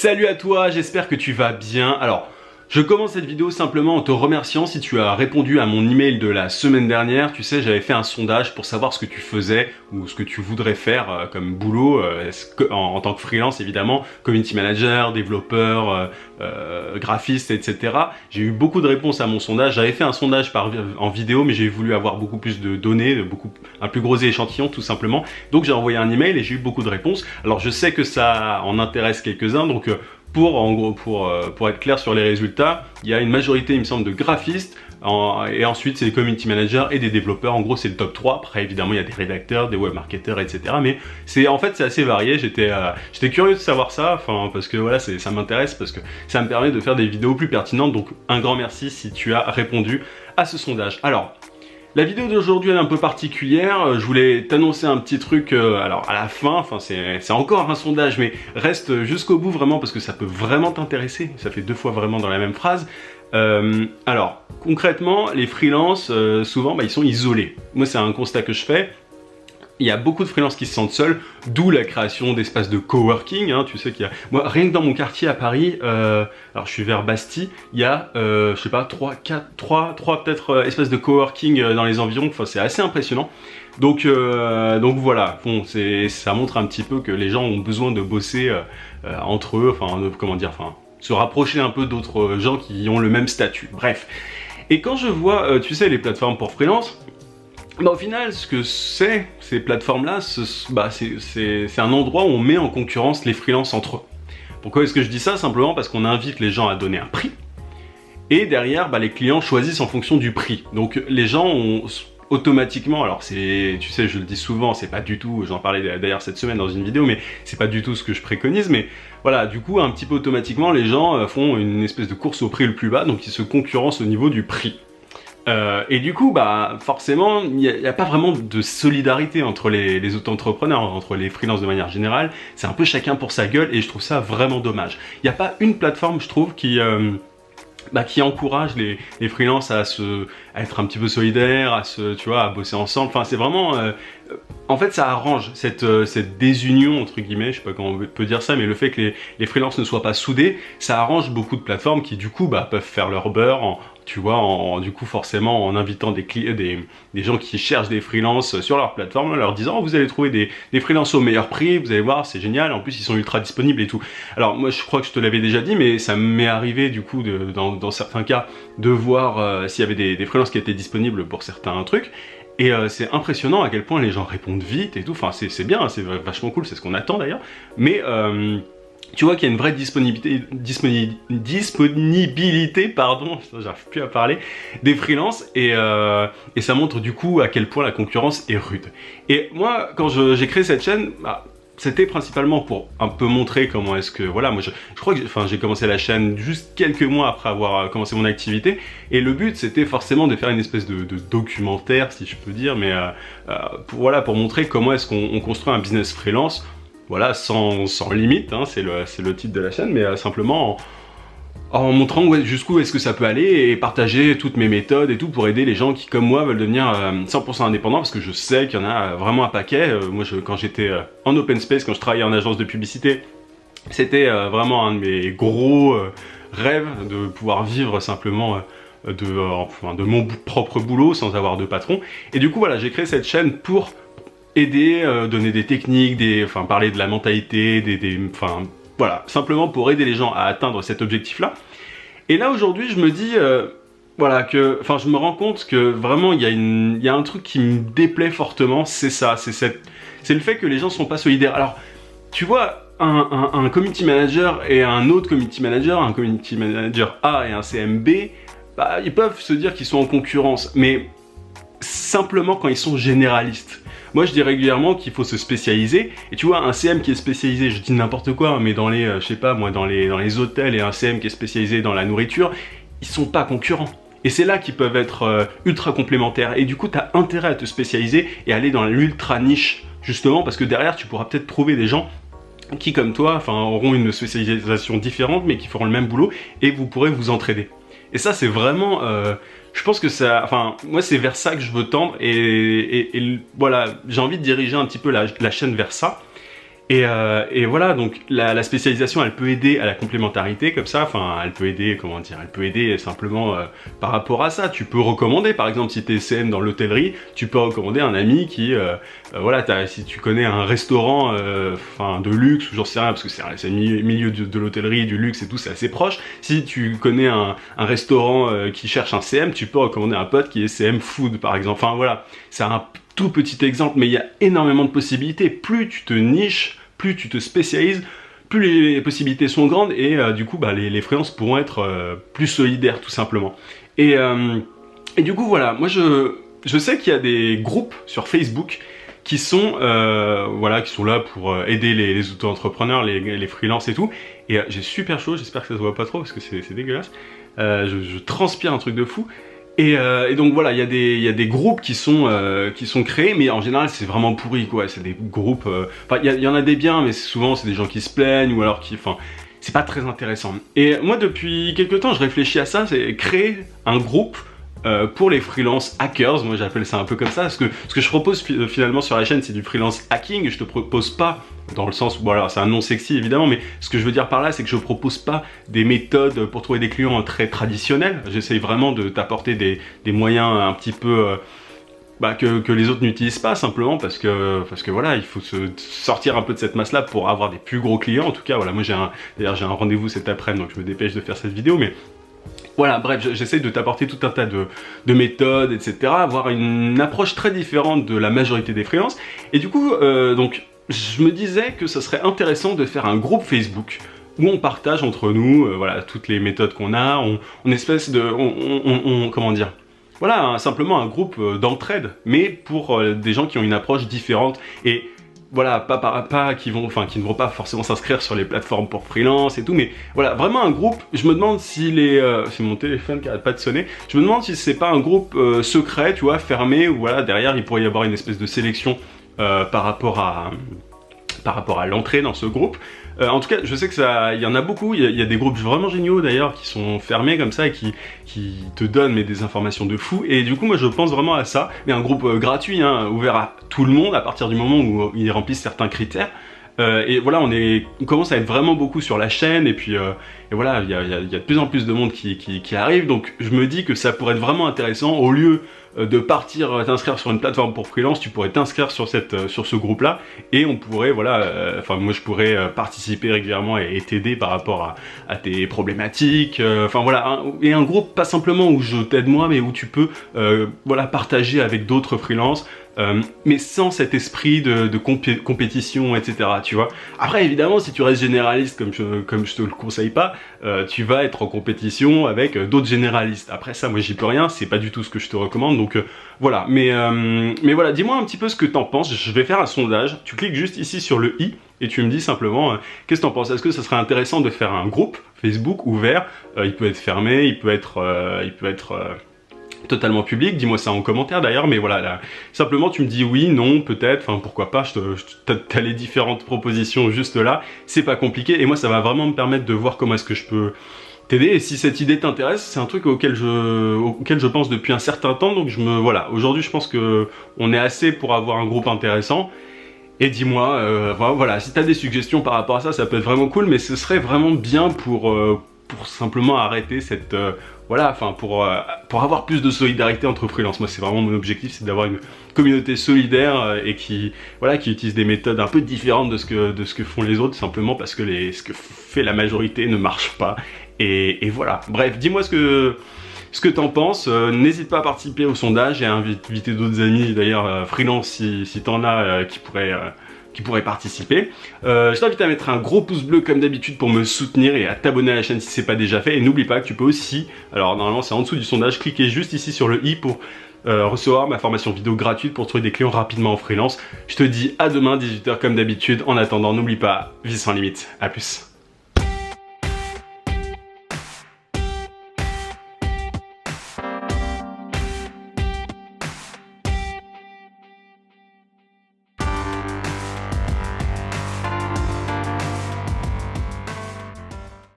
Salut à toi, j'espère que tu vas bien. Alors, je commence cette vidéo simplement en te remerciant si tu as répondu à mon email de la semaine dernière. Tu sais, j'avais fait un sondage pour savoir ce que tu faisais ou ce que tu voudrais faire comme boulot en tant que freelance évidemment, community manager, développeur, graphiste, etc. J'ai eu beaucoup de réponses à mon sondage. J'avais fait un sondage en vidéo, mais j'ai voulu avoir beaucoup plus de données, un plus gros échantillon tout simplement. Donc j'ai envoyé un email et j'ai eu beaucoup de réponses. Alors je sais que ça en intéresse quelques-uns, donc pour être clair sur les résultats, il y a une majorité, il me semble, de graphistes, et ensuite c'est des community managers et des développeurs. En gros, c'est le top 3. Après, évidemment, il y a des rédacteurs, des webmarketeurs, etc. Mais en fait, c'est assez varié. J'étais curieux de savoir ça, parce que voilà, ça m'intéresse, parce que ça me permet de faire des vidéos plus pertinentes. Donc, un grand merci si tu as répondu à ce sondage. Alors, la vidéo d'aujourd'hui elle est un peu particulière, je voulais t'annoncer un petit truc alors à la fin, c'est encore un sondage mais reste jusqu'au bout vraiment parce que ça peut vraiment t'intéresser, ça fait 2 fois vraiment dans la même phrase. Alors concrètement les freelances souvent ils sont isolés, moi c'est un constat que je fais. Il y a beaucoup de freelances qui se sentent seuls, d'où la création d'espaces de coworking. Hein, tu sais qu'il y a, moi rien que dans mon quartier à Paris, alors je suis vers Bastille, il y a, je sais pas, 3 peut-être espaces de coworking dans les environs. Enfin, c'est assez impressionnant. Donc voilà, bon, ça montre un petit peu que les gens ont besoin de bosser entre eux, se rapprocher un peu d'autres gens qui ont le même statut. Bref. Et quand je vois, tu sais, les plateformes pour freelance. Au final, ce que c'est, ces plateformes-là, c'est un endroit où on met en concurrence les freelances entre eux. Pourquoi est-ce que je dis ça? Simplement parce qu'on invite les gens à donner un prix. Et derrière, les clients choisissent en fonction du prix. Donc les gens ont automatiquement, alors tu sais, je le dis souvent, c'est pas du tout, j'en parlais d'ailleurs cette semaine dans une vidéo, mais c'est pas du tout ce que je préconise, mais voilà, du coup, un petit peu automatiquement, les gens font une espèce de course au prix le plus bas, donc ils se concurrencent au niveau du prix. Et du coup, forcément, il n'y a pas vraiment de solidarité entre les auto-entrepreneurs, entre les freelances de manière générale. C'est un peu chacun pour sa gueule et je trouve ça vraiment dommage. Il n'y a pas une plateforme, je trouve, qui encourage les freelances à être un petit peu solidaires, à bosser ensemble. Enfin, c'est vraiment... en fait, ça arrange cette désunion, entre guillemets, je sais pas comment on peut dire ça, mais le fait que les freelances ne soient pas soudés, ça arrange beaucoup de plateformes qui, du coup, peuvent faire leur beurre du coup, forcément, en invitant des gens qui cherchent des freelances sur leur plateforme, en leur disant, vous allez trouver des freelances au meilleur prix, vous allez voir, c'est génial, en plus, ils sont ultra disponibles et tout. Alors, moi, je crois que je te l'avais déjà dit, mais ça m'est arrivé, du coup, dans certains cas, de voir s'il y avait des freelances qui étaient disponibles pour certains trucs. Et c'est impressionnant à quel point les gens répondent vite et tout, enfin c'est bien, c'est vachement cool, c'est ce qu'on attend d'ailleurs, mais tu vois qu'il y a une vraie disponibilité, pardon, j'arrive plus à parler, des freelances et ça montre du coup à quel point la concurrence est rude. Et moi, quand j'ai créé cette chaîne, c'était principalement pour un peu montrer comment est-ce que, voilà, moi je crois que j'ai commencé la chaîne juste quelques mois après avoir commencé mon activité, et le but c'était forcément de faire une espèce de documentaire, si je peux dire, mais pour montrer comment est-ce qu'on construit un business freelance, voilà, sans limite, hein, c'est le titre de la chaîne, mais simplement en montrant jusqu'où est-ce que ça peut aller et partager toutes mes méthodes et tout pour aider les gens qui, comme moi, veulent devenir 100% indépendants, parce que je sais qu'il y en a vraiment un paquet. Moi, quand j'étais en open space, quand je travaillais en agence de publicité, c'était vraiment un de mes gros rêves de pouvoir vivre simplement de mon propre boulot sans avoir de patron. Et du coup, voilà, j'ai créé cette chaîne pour aider, donner des techniques, parler de la mentalité, voilà, simplement pour aider les gens à atteindre cet objectif-là. Et là, aujourd'hui, je me dis, je me rends compte que vraiment, il y a un truc qui me déplaît fortement, c'est ça, c'est le fait que les gens ne sont pas solidaires. Alors, tu vois, un community manager et un autre community manager, un community manager A et un CMB, ils peuvent se dire qu'ils sont en concurrence, mais simplement quand ils sont généralistes. Moi, je dis régulièrement qu'il faut se spécialiser. Et tu vois, un CM qui est spécialisé, je dis n'importe quoi, mais dans les, je sais pas moi, dans les hôtels, et un CM qui est spécialisé dans la nourriture, ils sont pas concurrents. Et c'est là qu'ils peuvent être ultra complémentaires. Et du coup, tu as intérêt à te spécialiser et aller dans l'ultra niche, justement, parce que derrière, tu pourras peut-être trouver des gens qui, comme toi, auront une spécialisation différente, mais qui feront le même boulot, et vous pourrez vous entraider. Et ça, c'est vraiment... je pense que ça... moi, c'est vers ça que je veux tendre, et voilà, j'ai envie de diriger un petit peu la chaîne vers ça. Et voilà, donc la spécialisation, elle peut aider à la complémentarité comme ça, enfin, elle peut aider, comment dire, elle peut aider simplement par rapport à ça. Tu peux recommander, par exemple, si tu es CM dans l'hôtellerie, tu peux recommander un ami qui, voilà, si tu connais un restaurant enfin de luxe, ou j'en sais rien, parce que c'est le milieu de l'hôtellerie, du luxe et tout, c'est assez proche. Si tu connais un restaurant qui cherche un CM, tu peux recommander un pote qui est CM Food, par exemple. Enfin, voilà, c'est un tout petit exemple, mais il y a énormément de possibilités. Plus tu te niches, plus tu te spécialises, plus les possibilités sont grandes et du coup bah, les freelances pourront être plus solidaires tout simplement. Et du coup voilà, moi je sais qu'il y a des groupes sur Facebook qui sont voilà, qui sont là pour aider les auto-entrepreneurs, les freelances et tout. Et j'ai super chaud, j'espère que ça se voit pas trop parce que c'est dégueulasse. Je transpire un truc de fou. Et donc voilà, il y a des groupes qui sont créés, mais en général c'est vraiment pourri quoi. C'est des groupes, enfin il y en a des biens, mais souvent c'est des gens qui se plaignent ou alors qui, enfin c'est pas très intéressant. Et moi depuis quelques temps je réfléchis à ça, c'est créer un groupe pour les freelance hackers. Moi j'appelle ça un peu comme ça, parce que ce que je propose finalement sur la chaîne c'est du freelance hacking. Je te propose pas, dans le sens où voilà, c'est un nom sexy évidemment, mais ce que je veux dire par là c'est que je propose pas des méthodes pour trouver des clients très traditionnelles. J'essaye vraiment de t'apporter des moyens un petit peu bah, que les autres n'utilisent pas, simplement parce que voilà, il faut se sortir un peu de cette masse là pour avoir des plus gros clients. En tout cas voilà, moi d'ailleurs j'ai un rendez-vous cet après-midi, donc je me dépêche de faire cette vidéo, mais voilà, bref, j'essaie de t'apporter tout un tas de méthodes, etc. Avoir une approche très différente de la majorité des freelances. Et du coup, donc, je me disais que ce serait intéressant de faire un groupe Facebook où on partage entre nous, voilà, toutes les méthodes qu'on a, comment dire, voilà, simplement un groupe d'entraide, mais pour des gens qui ont une approche différente. Et voilà, pas qui ne vont pas forcément s'inscrire sur les plateformes pour freelance et tout, mais voilà, vraiment un groupe. Je me demande si c'est mon téléphone qui arrête pas de sonner, je me demande si c'est pas un groupe secret, tu vois, fermé, où voilà, derrière il pourrait y avoir une espèce de sélection par rapport à l'entrée dans ce groupe. En tout cas, je sais que il y en a beaucoup, il y a des groupes vraiment géniaux d'ailleurs qui sont fermés comme ça et qui te donnent des informations de fou. Et du coup, moi je pense vraiment à ça, mais un groupe gratuit, hein, ouvert à tout le monde à partir du moment où ils remplissent certains critères. Et voilà, on commence à être vraiment beaucoup sur la chaîne, et puis et voilà, il y a de plus en plus de monde qui arrive, donc je me dis que ça pourrait être vraiment intéressant. Au lieu de partir t'inscrire sur une plateforme pour freelance, tu pourrais t'inscrire sur ce groupe là, et on pourrait, voilà, enfin moi je pourrais participer régulièrement et t'aider par rapport à tes problématiques, enfin voilà, et un groupe pas simplement où je t'aide moi, mais où tu peux voilà, partager avec d'autres freelances, mais sans cet esprit de compétition, etc. Tu vois. Après évidemment, si tu restes généraliste comme je te le conseille pas, tu vas être en compétition avec d'autres généralistes. Après ça, moi j'y peux rien, c'est pas du tout ce que je te recommande, donc voilà. Mais voilà, dis-moi un petit peu ce que t'en penses. Je vais faire un sondage, tu cliques juste ici sur le i et tu me dis simplement qu'est-ce que t'en penses. Est-ce que ça serait intéressant de faire un groupe Facebook ouvert, il peut être fermé, il peut être totalement public, dis-moi ça en commentaire d'ailleurs, mais voilà, là, simplement tu me dis oui, non, peut-être, enfin pourquoi pas, t'as les différentes propositions juste là, c'est pas compliqué, et moi ça va vraiment me permettre de voir comment est-ce que je peux t'aider. Et si cette idée t'intéresse, c'est un truc auquel je pense depuis un certain temps, donc voilà, aujourd'hui je pense que on est assez pour avoir un groupe intéressant. Et dis-moi, voilà, si t'as des suggestions par rapport à ça, ça peut être vraiment cool, mais ce serait vraiment bien pour simplement arrêter cette voilà, enfin pour avoir plus de solidarité entre freelance. Moi c'est vraiment mon objectif, c'est d'avoir une communauté solidaire et qui utilise des méthodes un peu différentes de ce que font les autres, simplement parce que ce que fait la majorité ne marche pas. Et voilà, bref, dis-moi ce que t'en penses, n'hésite pas à participer au sondage et à inviter d'autres amis d'ailleurs freelance si t'en as qui pourraient participer. Je t'invite à mettre un gros pouce bleu comme d'habitude pour me soutenir et à t'abonner à la chaîne si c'est pas déjà fait. Et n'oublie pas que tu peux aussi, alors normalement c'est en dessous du sondage, cliquer juste ici sur le i pour recevoir ma formation vidéo gratuite pour trouver des clients rapidement en freelance. Je te dis à demain 18 h comme d'habitude. En attendant, n'oublie pas, vis sans limite. À plus.